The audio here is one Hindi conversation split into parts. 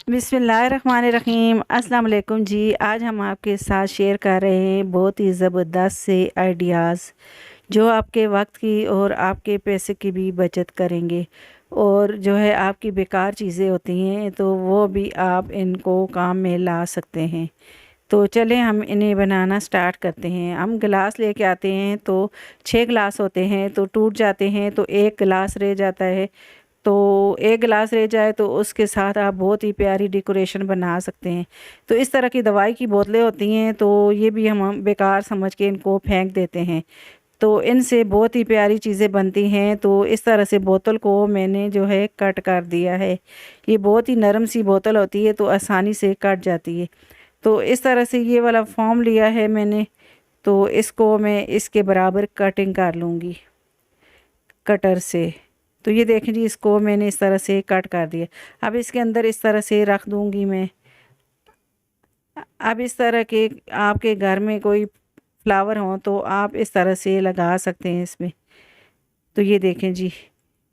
बिस्मिल्लाहिर्रहमानिर्रहीम। अस्सलाम वालेकुम जी। आज हम आपके साथ शेयर कर रहे हैं बहुत ही ज़बरदस्त से आइडियाज़ जो आपके वक्त की और आपके पैसे की भी बचत करेंगे, और जो है आपकी बेकार चीज़ें होती हैं तो वो भी आप इनको काम में ला सकते हैं। तो चलें हम इन्हें बनाना स्टार्ट करते हैं। हम गिलास लेके आते हैं तो 6 गिलास होते हैं, तो टूट जाते हैं तो एक गिलास रह जाता है। तो एक गिलास रह जाए तो उसके साथ आप बहुत ही प्यारी डेकोरेशन बना सकते हैं। तो इस तरह की दवाई की बोतलें होती हैं तो ये भी हम बेकार समझ के इनको फेंक देते हैं, तो इनसे बहुत ही प्यारी चीज़ें बनती हैं। तो इस तरह से बोतल को मैंने जो है कट कर दिया है। ये बहुत ही नरम सी बोतल होती है तो आसानी से कट जाती है। तो इस तरह से ये वाला फॉर्म लिया है मैंने, तो इसको मैं इसके बराबर कटिंग कर लूँगी कटर से। तो ये देखें जी, इसको मैंने इस तरह से कट कर दिया। अब इसके अंदर इस तरह से रख दूँगी मैं। अब इस तरह के आपके घर में कोई फ्लावर हो तो आप इस तरह से लगा सकते हैं इसमें। तो ये देखें जी,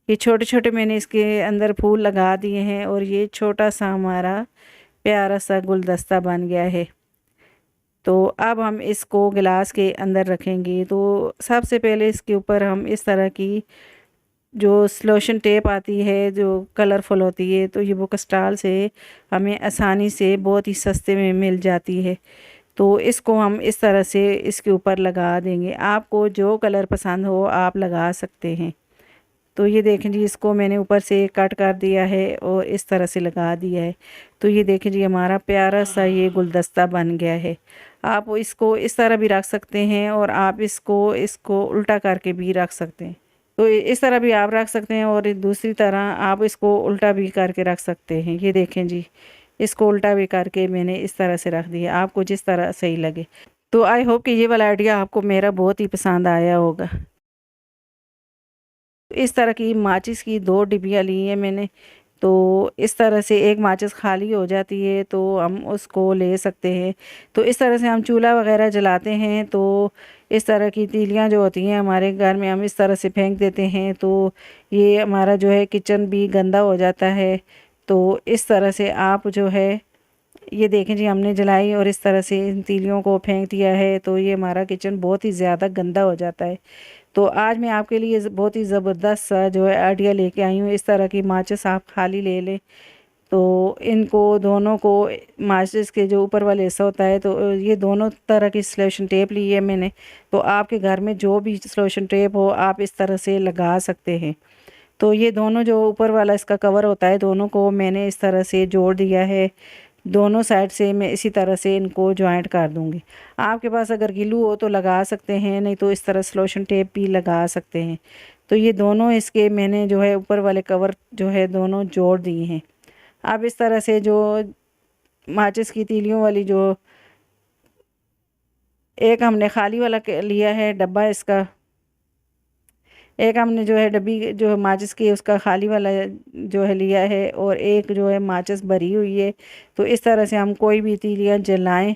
ये छोटे छोटे मैंने इसके अंदर फूल लगा दिए हैं और ये छोटा सा हमारा प्यारा सा गुलदस्ता बन गया है। तो अब हम इसको गिलास के अंदर रखेंगे। तो सबसे पहले इसके ऊपर हम इस तरह की जो सलोशन टेप आती है जो कलरफुल होती है, तो ये बुक स्टॉल से हमें आसानी से बहुत ही सस्ते में मिल जाती है। तो इसको हम इस तरह से इसके ऊपर लगा देंगे। आपको जो कलर पसंद हो आप लगा सकते हैं। तो ये देखें जी, इसको मैंने ऊपर से कट कर दिया है और इस तरह से लगा दिया है। तो ये देखें जी, हमारा प्यारा सा ये गुलदस्ता बन गया है। आप इसको इस तरह भी रख सकते हैं और आप इसको इसको उल्टा करके भी रख सकते हैं। तो इस तरह भी आप रख सकते हैं और दूसरी तरह आप इसको उल्टा भी करके रख सकते हैं। ये देखें जी, इसको उल्टा भी करके मैंने इस तरह से रख दिया, आपको जिस तरह सही लगे। तो आई होप कि ये वाला आइडिया आपको मेरा बहुत ही पसंद आया होगा। इस तरह की माचिस की 2 डिब्बियाँ ली हैं मैंने। तो इस तरह से एक माचिस खाली हो जाती है तो हम उसको ले सकते हैं। तो इस तरह से हम चूल्हा वगैरह जलाते हैं तो इस तरह की तीलियाँ जो होती हैं हमारे घर में हम इस तरह से फेंक देते हैं, तो ये हमारा जो है किचन भी गंदा हो जाता है। तो इस तरह से आप जो है, ये देखें जी, हमने जलाई और इस तरह से इन तीलियों को फेंक दिया है तो ये हमारा किचन बहुत ही ज़्यादा गंदा हो जाता है। तो आज मैं आपके लिए बहुत ही ज़बरदस्त सा जो है आइडिया लेके आई हूँ। इस तरह की माचिस आप खाली ले लें, तो इनको दोनों को माचिस के जो ऊपर वाले हिस्सा होता है, तो ये दोनों तरह की सलोशन टेप ली है मैंने। तो आपके घर में जो भी सलोशन टेप हो आप इस तरह से लगा सकते हैं। तो ये दोनों जो ऊपर वाला इसका कवर होता है, दोनों को मैंने इस तरह से जोड़ दिया है। दोनों साइड से मैं इसी तरह से इनको जॉइंट कर दूंगी। आपके पास अगर गिलू हो तो लगा सकते हैं, नहीं तो इस तरह सलोशन टेप भी लगा सकते हैं। तो ये दोनों इसके मैंने जो है ऊपर वाले कवर जो है दोनों जोड़ दिए हैं। अब इस तरह से जो माचिस की तीलियों वाली जो एक हमने खाली वाला लिया है डब्बा इसका, एक हमने जो है डब्बी जो माचिस की उसका खाली वाला जो है लिया है, और एक जो है माचिस भरी हुई है। तो इस तरह से हम कोई भी तीलियाँ जलाएं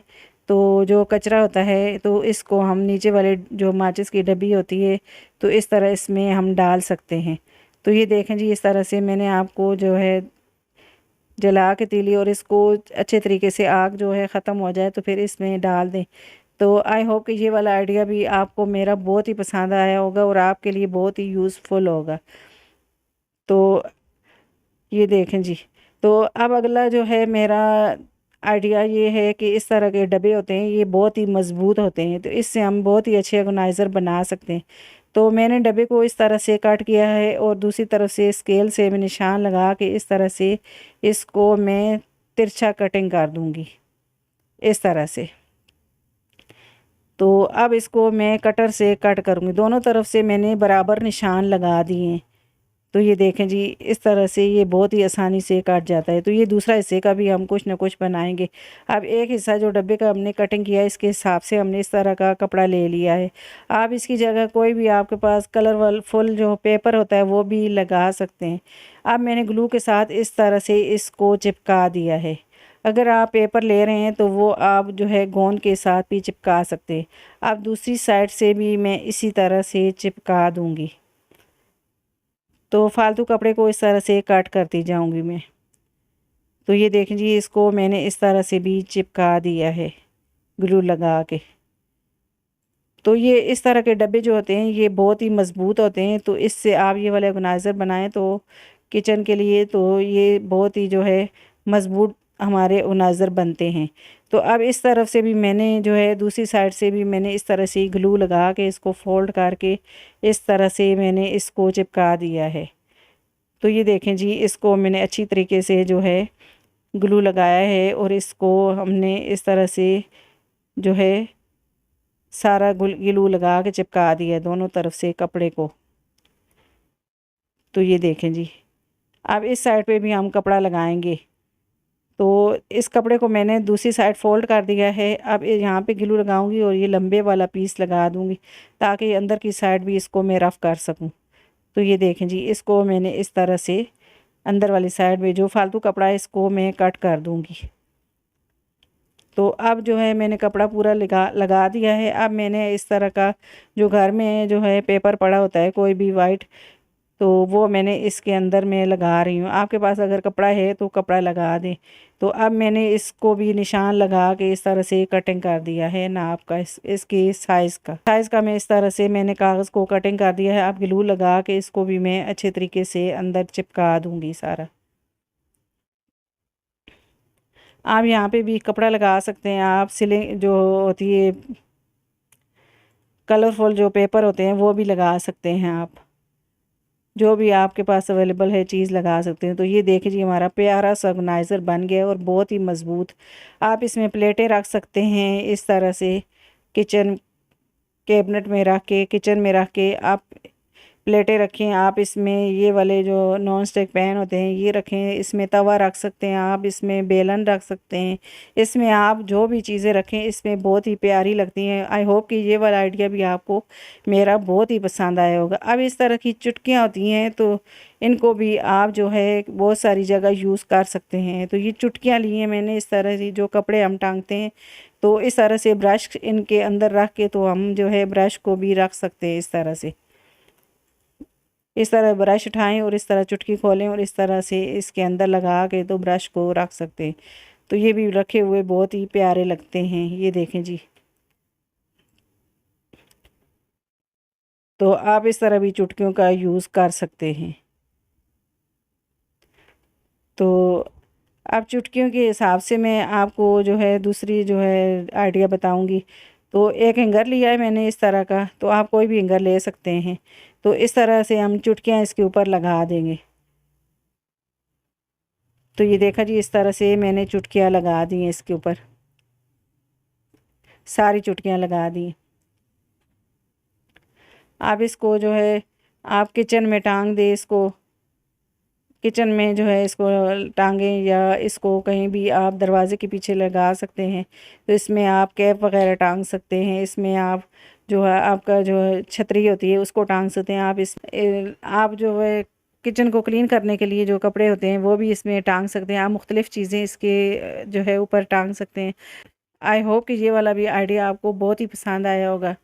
तो जो कचरा होता है तो इसको हम नीचे वाले जो माचिस की डब्बी होती है तो इस तरह इसमें हम डाल सकते हैं। तो ये देखें जी, इस तरह से मैंने आपको जो है जला के तीली, और इसको अच्छे तरीके से आग जो है ख़त्म हो जाए तो फिर इसमें डाल दें। तो आई होप कि ये वाला आइडिया भी आपको मेरा बहुत ही पसंद आया होगा और आपके लिए बहुत ही यूज़फुल होगा। तो ये देखें जी, तो अब अगला जो है मेरा आइडिया ये है कि इस तरह के डब्बे होते हैं ये बहुत ही मज़बूत होते हैं, तो इससे हम बहुत ही अच्छे ऑर्गेनाइज़र बना सकते हैं। तो मैंने डब्बे को इस तरह से कट किया है और दूसरी तरफ से स्केल से मैं निशान लगा के इस तरह से इसको मैं तिरछा कटिंग कर दूंगी इस तरह से। तो अब इसको मैं कटर से कट करूँगी, दोनों तरफ से मैंने बराबर निशान लगा दिए हैं। तो ये देखें जी, इस तरह से ये बहुत ही आसानी से कट जाता है। तो ये दूसरा हिस्से का भी हम कुछ ना कुछ बनाएंगे। अब एक हिस्सा जो डब्बे का हमने कटिंग किया है इसके हिसाब से हमने इस तरह का कपड़ा ले लिया है। आप इसकी जगह कोई भी आपके पास कलर फुल जो पेपर होता है वो भी लगा सकते हैं। अब मैंने ग्लू के साथ इस तरह से इसको चिपका दिया है। अगर आप पेपर ले रहे हैं तो वो आप जो है गोंद के साथ भी चिपका सकते हैं। अब दूसरी साइड से भी मैं इसी तरह से चिपका दूंगी। तो फालतू कपड़े को इस तरह से काट करती जाऊंगी मैं। तो ये देखें जी, इसको मैंने इस तरह से भी चिपका दिया है ग्लू लगा के। तो ये इस तरह के डब्बे जो होते हैं ये बहुत ही मज़बूत होते हैं, तो इससे आप ये वाले ऑर्गेनाइज़र बनाएं तो किचन के लिए तो ये बहुत ही जो है मज़बूत हमारे ऑर्गेनाइज़र बनते हैं। तो अब इस तरफ से भी मैंने जो है दूसरी साइड से भी मैंने इस तरह से ग्लू लगा के इसको फोल्ड करके इस तरह से मैंने इसको चिपका दिया है। तो ये देखें जी, इसको मैंने अच्छी तरीके से जो है ग्लू लगाया है और इसको हमने इस तरह से जो है सारा ग्लू लगा के चिपका दिया दोनों तरफ से कपड़े को। तो ये देखें जी, अब इस साइड पे भी हम कपड़ा लगाएंगे। तो इस कपड़े को मैंने दूसरी साइड फोल्ड कर दिया है। अब यहाँ पे ग्लू लगाऊंगी और ये लंबे वाला पीस लगा दूंगी ताकि अंदर की साइड भी इसको मैं रफ़ कर सकूं। तो ये देखें जी, इसको मैंने इस तरह से अंदर वाली साइड में जो फालतू कपड़ा है इसको मैं कट कर दूंगी। तो अब जो है मैंने कपड़ा पूरा लगा दिया है। अब मैंने इस तरह का जो घर में जो है पेपर पड़ा होता है कोई भी वाइट, तो वो मैंने इसके अंदर में लगा रही हूँ। आपके पास अगर कपड़ा है तो कपड़ा लगा दें। तो अब मैंने इसको भी निशान लगा के इस तरह से कटिंग कर दिया है नाप का, इसकी साइज़ का मैं इस तरह से मैंने कागज़ को कटिंग कर दिया है। अब ग्लू लगा के इसको भी मैं अच्छे तरीके से अंदर चिपका दूँगी सारा। आप यहाँ पे भी कपड़ा लगा सकते हैं। आप सिलिंग जो होती है कलरफुल जो पेपर होते हैं वो भी लगा सकते हैं। आप जो भी आपके पास अवेलेबल है चीज़ लगा सकते हैं। तो ये देखिए जी, हमारा प्यारा सा ऑर्गेनाइज़र बन गया और बहुत ही मज़बूत। आप इसमें प्लेटें रख सकते हैं इस तरह से, किचन कैबिनेट में रख के, किचन में रख के आप प्लेटें रखें। आप इसमें ये वाले जो नॉन स्टिक पैन होते हैं ये रखें, इसमें तवा रख सकते हैं, आप इसमें बेलन रख सकते हैं। इसमें आप जो भी चीज़ें रखें इसमें बहुत ही प्यारी लगती हैं। आई होप कि ये वाला आइडिया भी आपको मेरा बहुत ही पसंद आया होगा। अब इस तरह की चुटकियाँ होती हैं तो इनको भी आप जो है बहुत सारी जगह यूज़ कर सकते हैं। तो ये चुटकियाँ ली हैं मैंने इस तरह से, जो कपड़े हम टांगते हैं तो इस तरह से ब्रश इनके अंदर रख के तो हम जो है ब्रश को भी रख सकते हैं इस तरह से। इस तरह ब्रश उठाएं और इस तरह चुटकी खोलें और इस तरह से इसके अंदर लगा के तो ब्रश को रख सकते हैं। तो ये भी रखे हुए बहुत ही प्यारे लगते हैं। ये देखें जी, तो आप इस तरह भी चुटकियों का यूज़ कर सकते हैं। तो अब चुटकियों के हिसाब से मैं आपको जो है दूसरी जो है आइडिया बताऊंगी। तो एक हैंगर लिया है मैंने इस तरह का, तो आप कोई भी हैंगर ले सकते हैं। तो इस तरह से हम चुटकियाँ इसके ऊपर लगा देंगे। तो ये देखा जी, इस तरह से मैंने चुटकियाँ लगा दी हैं इसके ऊपर, सारी चुटकियाँ लगा दी। आप इसको जो है आप किचन में टांग दे, इसको किचन में जो है इसको टांगें या इसको कहीं भी आप दरवाज़े के पीछे लगा सकते हैं। तो इसमें आप कैप वगैरह टांग सकते हैं। इसमें आप जो है आपका जो है छतरी होती है उसको टांग सकते हैं। आप इस आप जो है किचन को क्लीन करने के लिए जो कपड़े होते हैं वो भी इसमें टांग सकते हैं। आप मुख्तलिफ़ चीज़ें इसके जो है ऊपर टांग सकते हैं। आई होप कि ये वाला भी आइडिया आपको बहुत ही पसंद आया होगा।